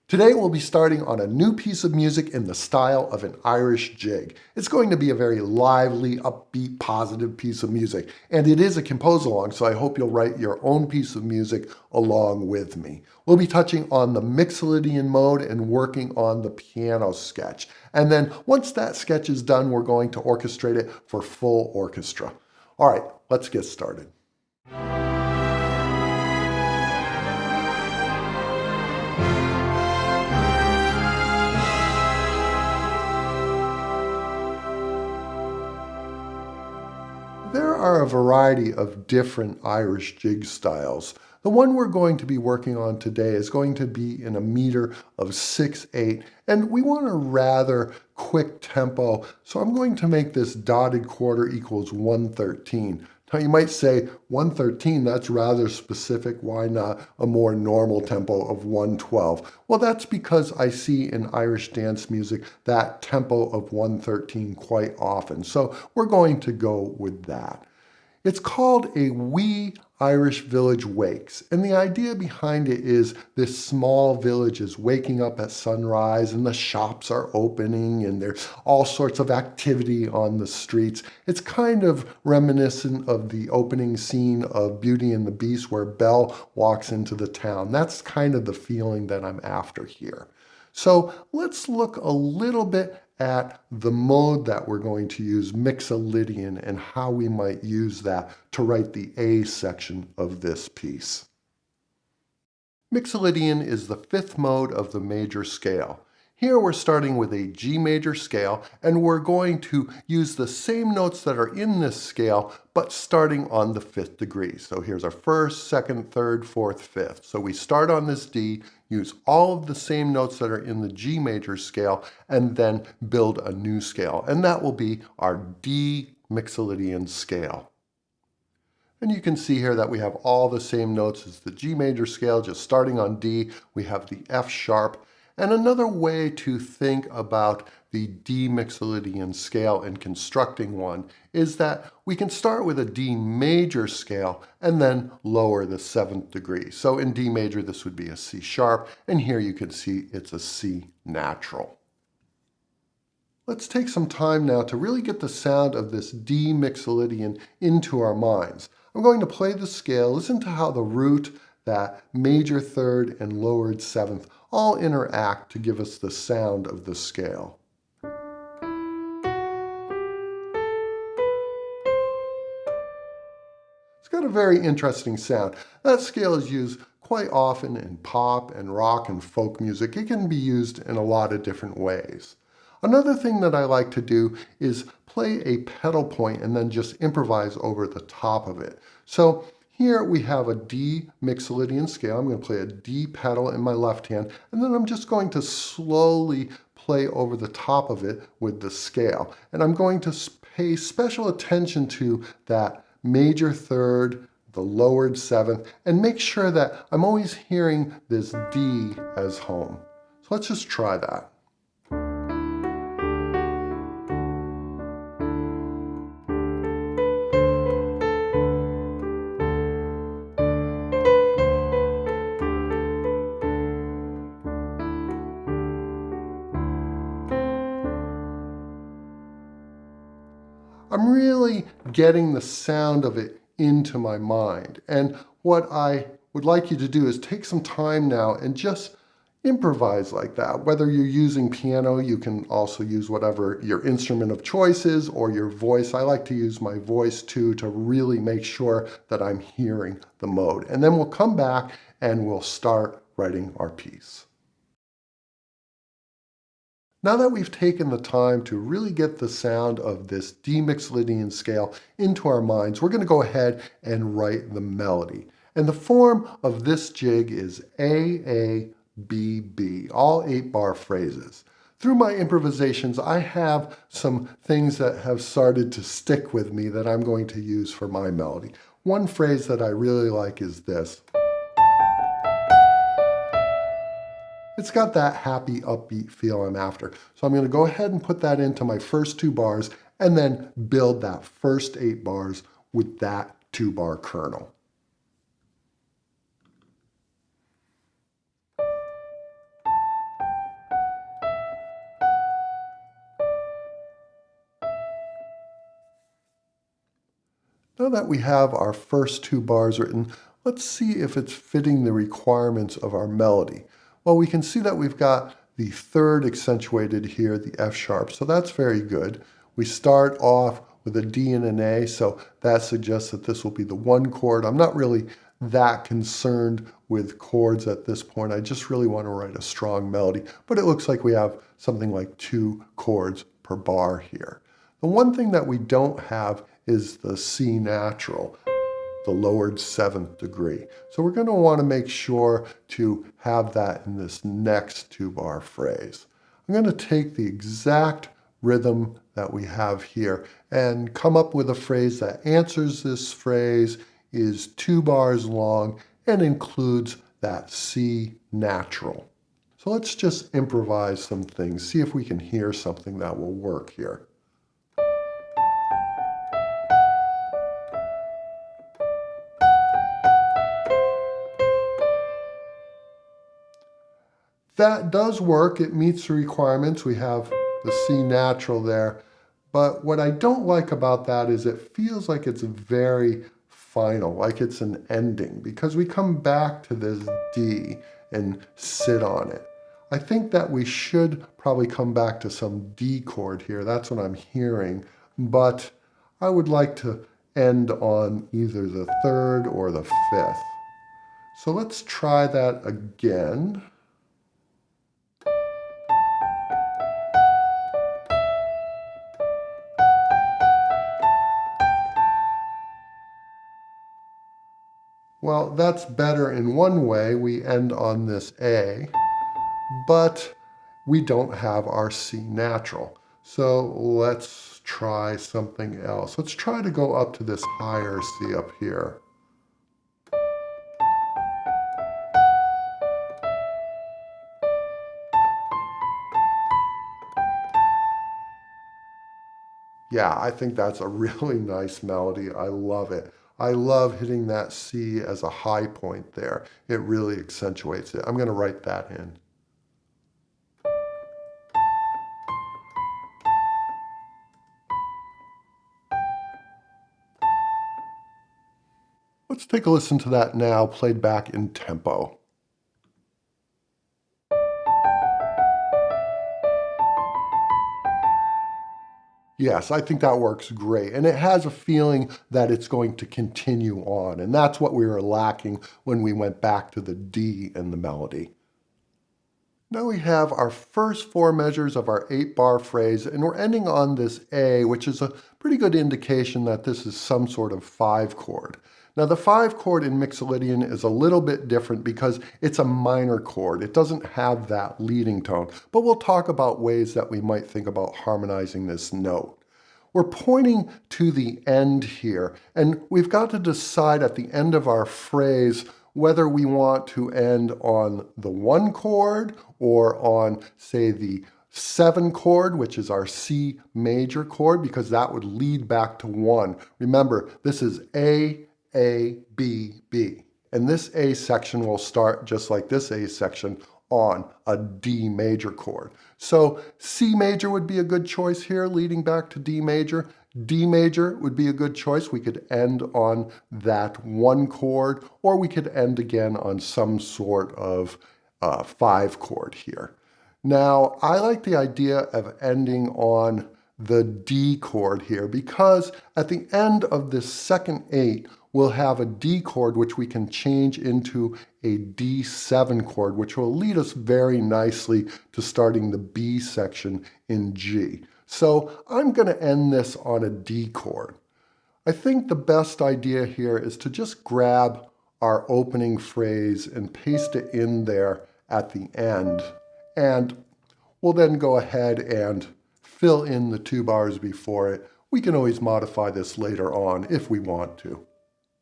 Today we'll be starting on a new piece of music in the style of an Irish jig. It's going to be a very lively, upbeat, positive piece of music, and it is a compose-along, so I hope you'll write your own piece of music along with me. We'll be touching on the Mixolydian mode and working on the piano sketch. And then once that sketch is done, we're going to orchestrate it for full orchestra. All right, let's get started. There are a variety of different Irish jig styles. The one we're going to be working on today is going to be in a meter of 6/8, and we want a rather quick tempo, so I'm going to make this dotted quarter equals 113. Now you might say 113, that's rather specific. Why not a more normal tempo of 112? Well, that's because I see in Irish dance music that tempo of 113 quite often. So we're going to go with that. It's called a wee Irish village wakes, and the idea behind it is this small village is waking up at sunrise and the shops are opening and there's all sorts of activity on the streets. It's kind of reminiscent of the opening scene of Beauty and the Beast where Belle walks into the town. That's kind of the feeling that I'm after here. So let's look a little bit at the mode that we're going to use, Mixolydian, and how we might use that to write the A section of this piece. Mixolydian is the fifth mode of the major scale. Here we're starting with a G major scale, and we're going to use the same notes that are in this scale, but starting on the fifth degree. So here's our first, second, third, fourth, fifth. So we start on this D, use all of the same notes that are in the G major scale, and then build a new scale. And that will be our D Mixolydian scale. And you can see here that we have all the same notes as the G major scale, just starting on D. We have the F sharp. And another way to think about the D Mixolydian scale and constructing one is that we can start with a D major scale and then lower the seventh degree. So in D major, this would be a C sharp, and here you can see it's a C natural. Let's take some time now to really get the sound of this D Mixolydian into our minds. I'm going to play the scale, listen to how the root, that major third, and lowered seventh all interact to give us the sound of the scale. It's got a very interesting sound. That scale is used quite often in pop and rock and folk music. It can be used in a lot of different ways. Another thing that I like to do is play a pedal point and then just improvise over the top of it. So here we have a D Mixolydian scale. I'm going to play a D pedal in my left hand, and then I'm just going to slowly play over the top of it with the scale. And I'm going to pay special attention to that major third, the lowered seventh, and make sure that I'm always hearing this D as home. So let's just try that. I'm really getting the sound of it into my mind. And what I would like you to do is take some time now and just improvise like that. Whether you're using piano, you can also use whatever your instrument of choice is, or your voice. I like to use my voice too to really make sure that I'm hearing the mode. And then we'll come back and we'll start writing our piece. Now that we've taken the time to really get the sound of this D Mixolydian scale into our minds, we're going to go ahead and write the melody. And the form of this jig is A, B, B, all 8-bar phrases. Through my improvisations, I have some things that have started to stick with me that I'm going to use for my melody. One phrase that I really like is this. It's got that happy, upbeat feel I'm after. So I'm going to go ahead and put that into my first 2 bars and then build that first 8 bars with that 2-bar kernel. Now that we have our first two bars written, let's see if it's fitting the requirements of our melody. Well, we can see that we've got the third accentuated here, the F sharp, so that's very good. We start off with a D and an A, so that suggests that this will be the one chord. I'm not really that concerned with chords at this point. I just really want to write a strong melody, but it looks like we have something like 2 chords per bar here. The one thing that we don't have is the C natural, the lowered 7th degree. So we're going to want to make sure to have that in this next 2-bar phrase. I'm going to take the exact rhythm that we have here and come up with a phrase that answers this phrase, is 2 bars long, and includes that C natural. So let's just improvise some things, see if we can hear something that will work here. That does work. It meets the requirements. We have the C natural there. But what I don't like about that is it feels like it's very final, like it's an ending, because we come back to this D and sit on it. I think that we should probably come back to some D chord here. That's what I'm hearing. But I would like to end on either the 3rd or the 5th. So let's try that again. Well, that's better in one way. We end on this A, but we don't have our C natural. So let's try something else. Let's try to go up to this higher C up here. Yeah, I think that's a really nice melody. I love it. I love hitting that C as a high point there. It really accentuates it. I'm going to write that in. Let's take a listen to that now, played back in tempo. Yes, I think that works great. And it has a feeling that it's going to continue on. And that's what we were lacking when we went back to the D in the melody. Now we have our first 4 measures of our 8-bar phrase, and we're ending on this A, which is a pretty good indication that this is some sort of 5 chord. Now the 5 chord in Mixolydian is a little bit different because it's a minor chord. It doesn't have that leading tone, but we'll talk about ways that we might think about harmonizing this note. We're pointing to the end here, and we've got to decide at the end of our phrase whether we want to end on the 1 chord or on, say, the 7 chord, which is our C major chord, because that would lead back to 1. Remember, this is A, B, B. And this A section will start just like this A section on a D major chord. So C major would be a good choice here, leading back to D major. D major would be a good choice. We could end on that 1 chord, or we could end again on some sort of 5 chord here. Now, I like the idea of ending on the D chord here because at the end of this second 8, we'll have a D chord which we can change into a D7 chord, which will lead us very nicely to starting the B section in G. So I'm going to end this on a D chord. I think the best idea here is to just grab our opening phrase and paste it in there at the end. And we'll then go ahead and fill in the 2 bars before it. We can always modify this later on if we want to.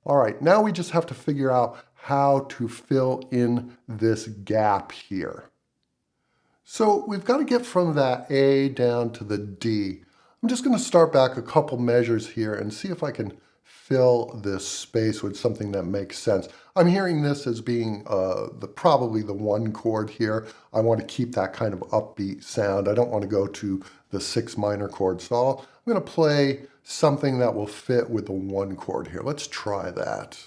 All right, now we just have to figure out how to fill in this gap here. So we've got to get from that A down to the D. I'm just going to start back a couple measures here and see if I can fill this space with something that makes sense. I'm hearing this as being probably the one chord here. I want to keep that kind of upbeat sound. I don't want to go to the 6 minor chord. So I'm going to play something that will fit with the one chord here. Let's try that.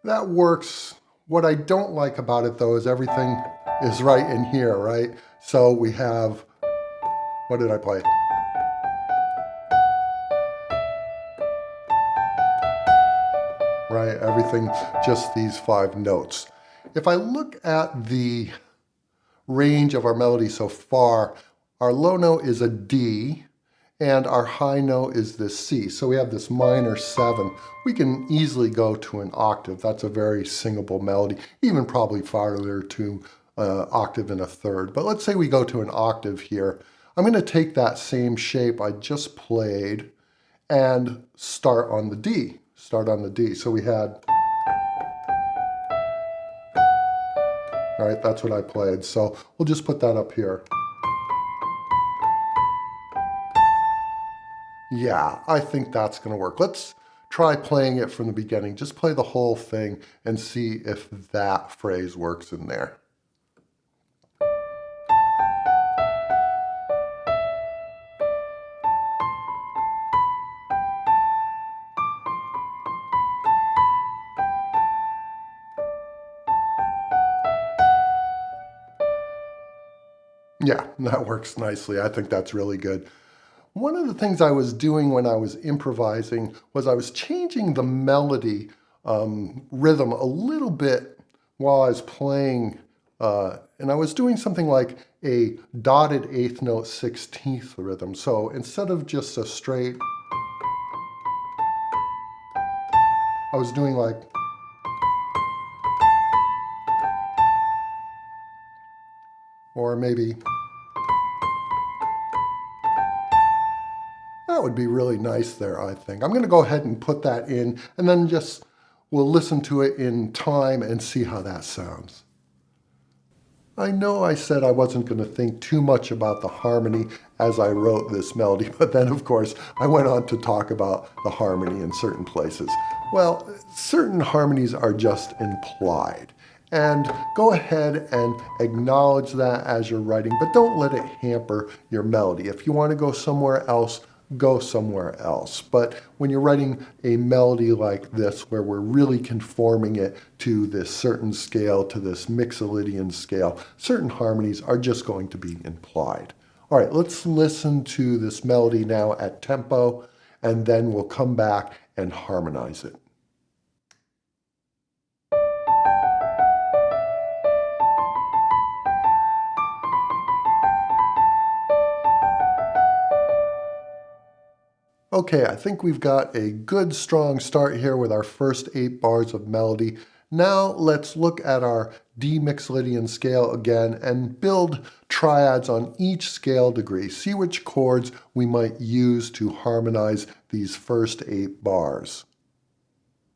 That works. What I don't like about it though is everything is right in here, right? So we have, what did I play? Right, everything, just these 5 notes. If I look at the range of our melody so far, our low note is a D, and our high note is this C. So we have this minor 7. We can easily go to an octave. That's a very singable melody, even probably farther to octave and a third. But let's say we go to an octave here. I'm going to take that same shape I just played and start on the D. Start on the D. So we had, all right, that's what I played. So we'll just put that up here. Yeah, I think that's going to work. Let's try playing it from the beginning. Just play the whole thing and see if that phrase works in there. Yeah, that works nicely. I think that's really good. One of the things I was doing when I was improvising was I was changing the melody rhythm a little bit while I was playing, and I was doing something like a dotted 8th note 16th rhythm. So instead of just a straight, I was doing like, or maybe, that would be really nice there, I think. I'm going to go ahead and put that in, and then just we'll listen to it in time and see how that sounds. I know I said I wasn't going to think too much about the harmony as I wrote this melody, but then of course I went on to talk about the harmony in certain places. Well, certain harmonies are just implied. And go ahead and acknowledge that as you're writing, but don't let it hamper your melody. If you want to go somewhere else, go somewhere else. But when you're writing a melody like this, where we're really conforming it to this certain scale, to this Mixolydian scale, certain harmonies are just going to be implied. All right, let's listen to this melody now at tempo, and then we'll come back and harmonize it. Okay, I think we've got a good strong start here with our first 8 bars of melody. Now let's look at our D Mixolydian scale again and build triads on each scale degree. See which chords we might use to harmonize these first 8 bars.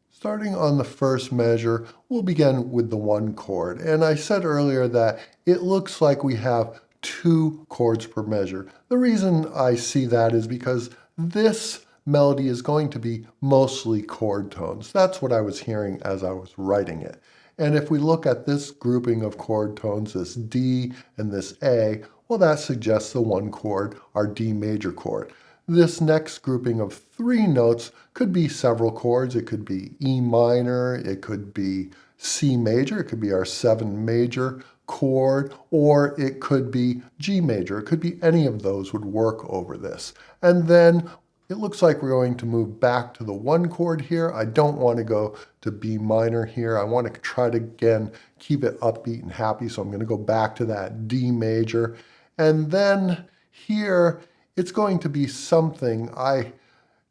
Starting on the first measure, we'll begin with the 1 chord. And I said earlier that it looks like we have 2 chords per measure. The reason I see that is because this melody is going to be mostly chord tones. That's what I was hearing as I was writing it. And if we look at this grouping of chord tones, this D and this A, well, that suggests the 1 chord, our D major chord. This next grouping of 3 notes could be several chords. It could be E minor, it could be C major, it could be our 7 major chord, or it could be G major. It could be any of those would work over this. And then it looks like we're going to move back to the 1 chord here. I don't want to go to B minor here. I want to try to, again, keep it upbeat and happy. So I'm going to go back to that D major. And then here, it's going to be something. I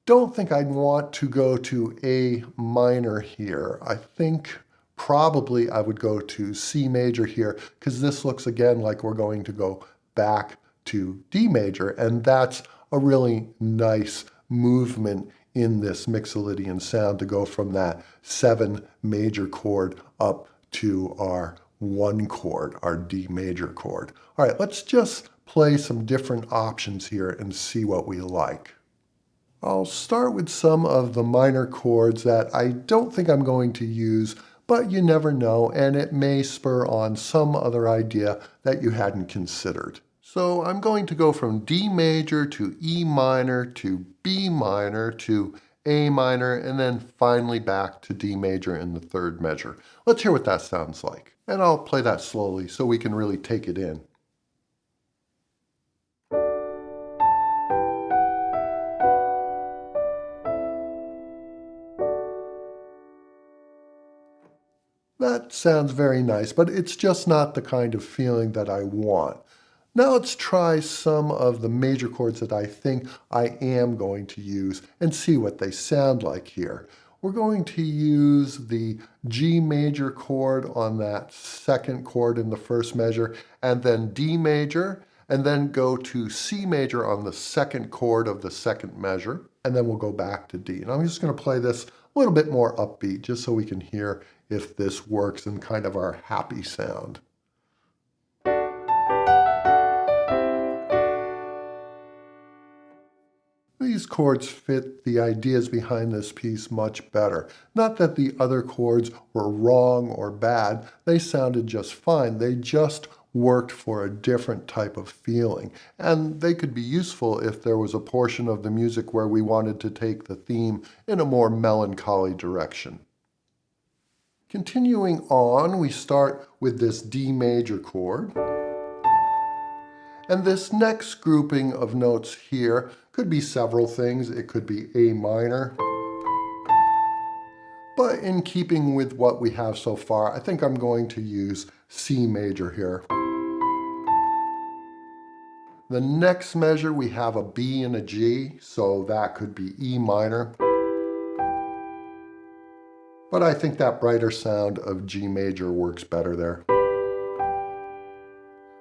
don't think I'd want to go to A minor here. I think probably I would go to C major here, because this looks again like we're going to go back to D major, and that's a really nice movement in this Mixolydian sound to go from that 7 major chord up to our 1 chord, our D major chord. All right, let's just play some different options here and see what we like. I'll start with some of the minor chords that I don't think I'm going to use, but you never know, and it may spur on some other idea that you hadn't considered. So I'm going to go from D major to E minor to B minor to A minor, and then finally back to D major in the 3rd measure. Let's hear what that sounds like. And I'll play that slowly so we can really take it in. That sounds very nice, but it's just not the kind of feeling that I want. Now let's try some of the major chords that I think I am going to use and see what they sound like here. We're going to use the G major chord on that 2nd chord in the 1st measure, and then D major, and then go to C major on the 2nd chord of the 2nd measure, and then we'll go back to D. And I'm just going to play this a little bit more upbeat, just so we can hear if this works in kind of our happy sound. These chords fit the ideas behind this piece much better. Not that the other chords were wrong or bad, they sounded just fine. They just worked for a different type of feeling. And they could be useful if there was a portion of the music where we wanted to take the theme in a more melancholy direction. Continuing on, we start with this D major chord. And this next grouping of notes here could be several things. It could be A minor. But in keeping with what we have so far, I think I'm going to use C major here. The next measure, we have a B and a G, so that could be E minor. But I think that brighter sound of G major works better there.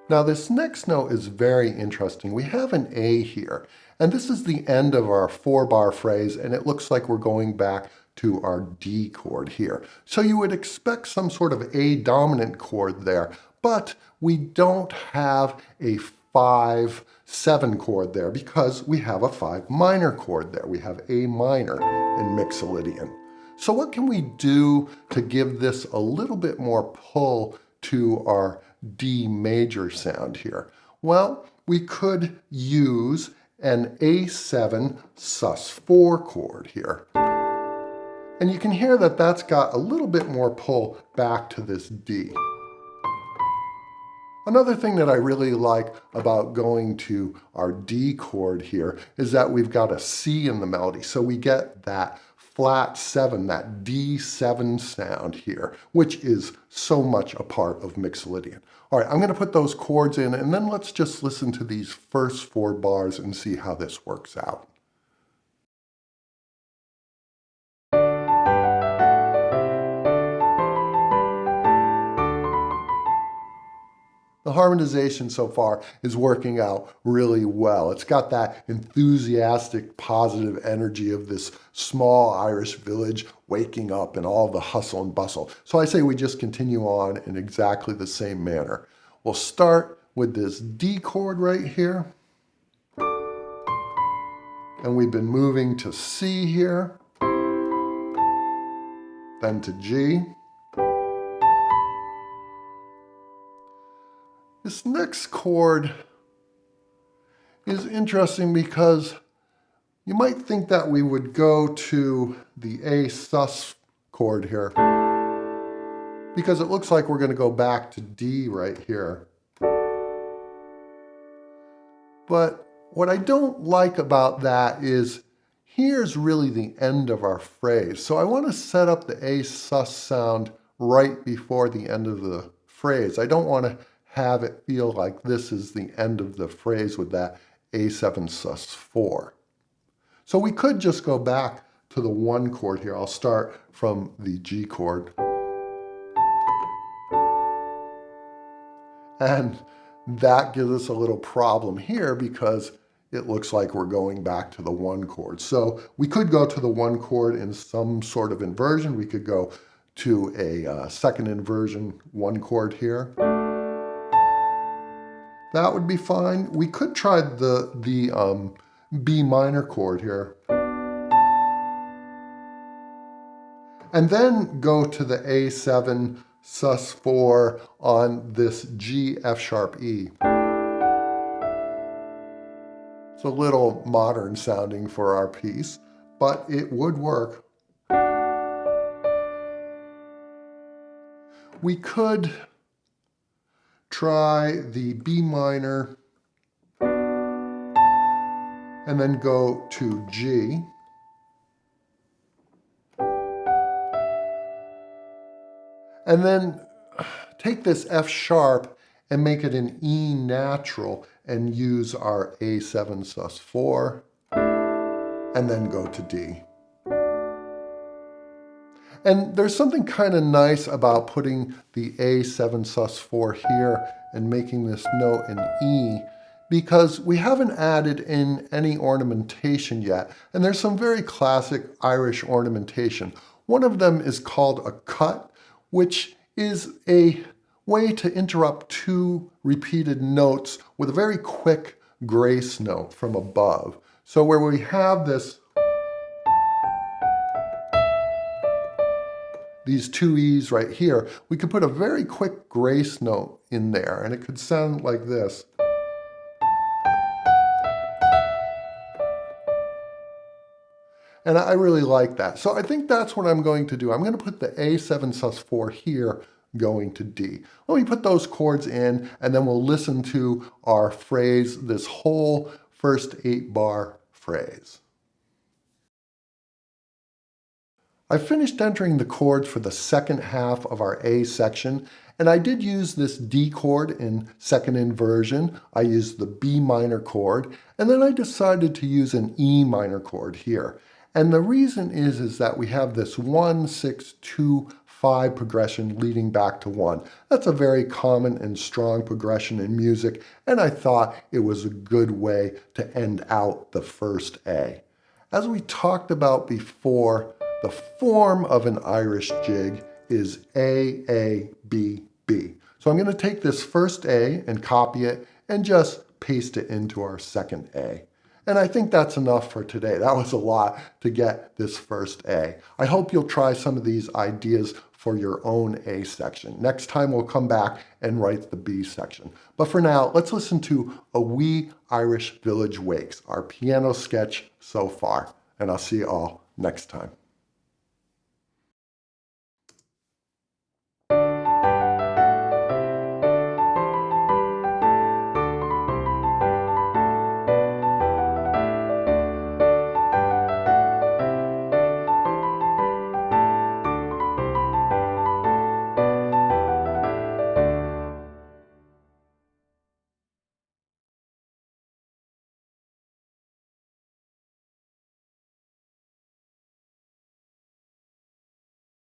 Now this next note is very interesting. We have an A here, and this is the end of our 4-bar phrase, and it looks like we're going back to our D chord here. So you would expect some sort of A dominant chord there, but we don't have a 5-7 chord there because we have a 5 minor chord there. We have A minor in Mixolydian. So what can we do to give this a little bit more pull to our D major sound here? Well, we could use an A7 sus4 chord here. And you can hear that that's got a little bit more pull back to this D. Another thing that I really like about going to our D chord here is that we've got a C in the melody. So we get that flat 7, that D7 sound here, which is so much a part of Mixolydian. All right, I'm going to put those chords in, and then let's just listen to these first 4 bars and see how this works out. The harmonization so far is working out really well. It's got that enthusiastic, positive energy of this small Irish village waking up and all the hustle and bustle. So I say we just continue on in exactly the same manner. We'll start with this D chord right here. And we've been moving to C here, then to G. This next chord is interesting because you might think that we would go to the A sus chord here, because it looks like we're going to go back to D right here. But what I don't like about that is here's really the end of our phrase. So I want to set up the A sus sound right before the end of the phrase. I don't want to have it feel like this is the end of the phrase with that A7 sus4. So we could just go back to the 1 chord here. I'll start from the G chord. And that gives us a little problem here because it looks like we're going back to the 1 chord. So we could go to the 1 chord in some sort of inversion. We could go to a second inversion 1 chord here. That would be fine. We could try the B minor chord here. And then go to the A7 sus4 on this G F sharp E. It's a little modern sounding for our piece, but it would work. We could try the B minor and then go to G. And then take this F sharp and make it an E natural and use our A7 sus4 and then go to D. And there's something kind of nice about putting the A7 sus4 here and making this note an E, because we haven't added in any ornamentation yet. And there's some very classic Irish ornamentation. One of them is called a cut, which is a way to interrupt 2 repeated notes with a very quick grace note from above. So where we have these 2 E's right here, we could put a very quick grace note in there, and it could sound like this. And I really like that. So I think that's what I'm going to do. I'm going to put the A7 sus4 here going to D. Let me put those chords in, and then we'll listen to our phrase, this whole first 8-bar phrase. I finished entering the chords for the second half of our A section, and I did use this D chord in second inversion. I used the B minor chord, and then I decided to use an E minor chord here. And the reason is that we have this 1, 6, 2, 5 progression leading back to 1. That's a very common and strong progression in music, and I thought it was a good way to end out the first A. As we talked about before, the form of an Irish jig is A, A, B, B. So I'm going to take this first A and copy it and just paste it into our second A. And I think that's enough for today. That was a lot to get this first A. I hope you'll try some of these ideas for your own A section. Next time we'll come back and write the B section. But for now, let's listen to A Wee Irish Village Wakes, our piano sketch so far. And I'll see you all next time.